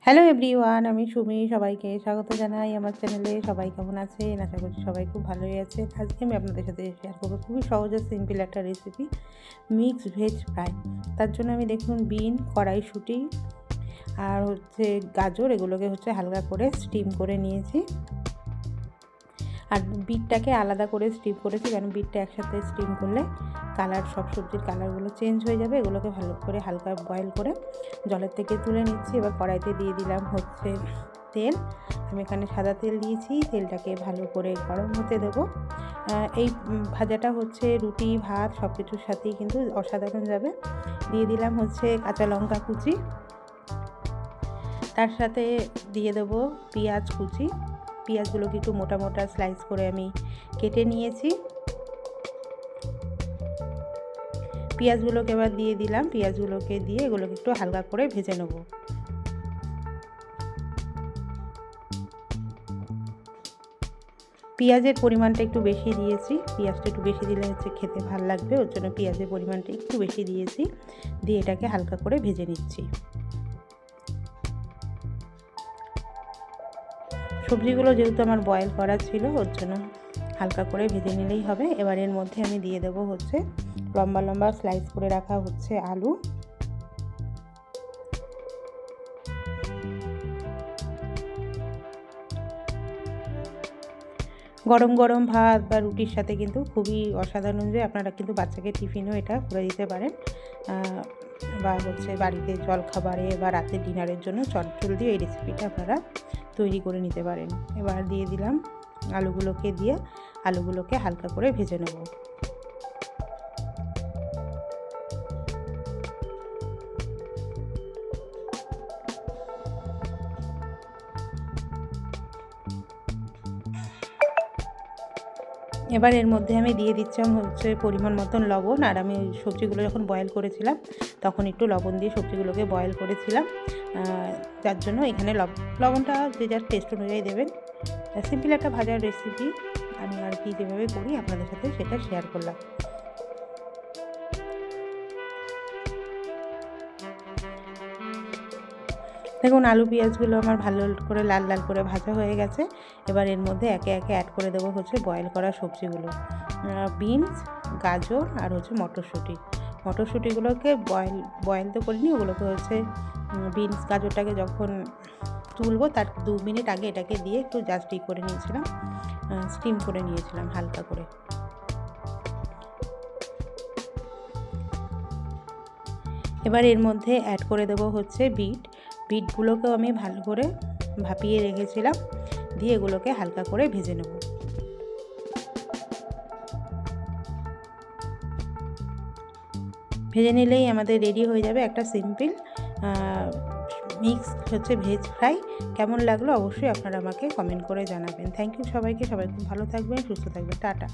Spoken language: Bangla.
হ্যালো এভরিওয়ান, আমি সুমি। সবাইকে স্বাগত জানাই আমার চ্যানেলে। সবাই কেমন আছেন? আশা করছি সবাই খুব ভালোই আছে। আজকে আমি আপনাদের সাথে শেয়ার করবো খুবই সহজ আর সিম্পল একটা রেসিপি, মিক্সড ভেজ ফ্রাই। তার জন্য আমি দেখুন বিন, কড়াইশুঁটি আর গাজর, এগুলোকে হালকা করে স্টিম করে নিয়েছি। আর বিটটাকে আলাদা করে স্টিম করেছি, কারণ বিটটা একসাথে স্টিম করলে সব সবজির কালারগুলো চেঞ্জ হয়ে যাবে। এগুলোকে ভালো করে হালকা বয়েল করে জলের থেকে তুলে নিচ্ছি। এবার কড়াইতে দিয়ে দিলাম তেল। আমি এখানে সাদা তেল দিয়েছি। তেলটাকে ভালো করে গরম হতে দেবো। এই ভাজাটা রুটি, ভাত সব কিছুর সাথেই কিন্তু অসাধারণ যাবে। দিয়ে দিলাম কাঁচা লঙ্কা কুচি, তার সাথে দিয়ে দেবো পেঁয়াজ কুচি। পেঁয়াজগুলোকে একটু মোটা মোটা স্লাইস করে আমি কেটে নিয়েছি। পেঁয়াজগুলোকে এবার দিয়ে দিলাম। পেঁয়াজগুলোকে দিয়ে এগুলোকে একটু হালকা করে ভেজে নেব। পেঁয়াজের পরিমাণটা একটু বেশি দিয়েছি। পেঁয়াজটা একটু বেশি দিলে খেতে ভালো লাগবে, ওর জন্য পেঁয়াজের পরিমাণটা একটু বেশি দিয়েছি। দিয়ে এটাকে হালকা করে ভেজে নিচ্ছি। সবজিগুলো যেহেতু আমার বয়েল করা ছিল, ওর জন্য হালকা করে ভেজে নিলেই হবে। এবার এর মধ্যে আমি দিয়ে দেবো লম্বা লম্বা স্লাইস করে রাখা আলু। গরম গরম ভাত বা রুটির সাথে কিন্তু খুবই অসাধারণ যে আপনারা কিন্তু বাচ্চাকে টিফিনও এটা করে দিতে পারেন, বা বাড়িতে জলখাবারে বা রাতের ডিনারের জন্য চটজলদি এই রেসিপিটা আপনারা তৈরি করে নিতে পারেন। এবার দিয়ে দিলাম আলুগুলোকে হালকা করে ভেজে নেব। এবার এর মধ্যে আমি দিয়ে দিচ্ছিলাম পরিমাণ মতন লবণ। আর আমি সবজিগুলো যখন বয়েল করেছিলাম তখন একটু লবণ দিয়ে সবজিগুলোকে বয়েল করেছিলাম, যার জন্য এখানে লবণটা যে যার টেস্ট অনুযায়ী দেবেন। সিম্পল একটা ভাজার রেসিপি, আমি আর কি যেভাবে করি আপনাদের সাথে সেটা শেয়ার করলাম। দেখুন আলু পেঁয়াজগুলো আমার ভালো করে লাল লাল করে ভাজা হয়ে গেছে। এবার এর মধ্যে একে একে অ্যাড করে দেবো বয়েল করা সবজিগুলো, বিনস, গাজর আর মটরশুঁটিগুলোকে বয়েল তো করিনি। ওগুলোকে বিনস গাজরটাকে যখন তুলবো তার 2 মিনিট আগে এটাকে দিয়ে একটু জাস্ট করে নিয়েছিলাম, স্টিম করে নিয়েছিলাম হালকা করে। এবার এর মধ্যে অ্যাড করে দেবো বিটগুলোকেও আমি ভালো করে ভাপিয়ে রেখেছিলাম। দিয়ে এগুলোকে হালকা করে ভেজে নেব। ভেজে নিলেই আমাদের রেডি হয়ে যাবে একটা সিম্পল মিক্স ভেজ ফ্রাই। কেমন লাগলো অবশ্যই আপনারা আমাকে কমেন্ট করে জানাবেন। থ্যাংক ইউ সবাইকে। সবাই খুব ভালো থাকবেন, সুস্থ থাকবেন। টাটা।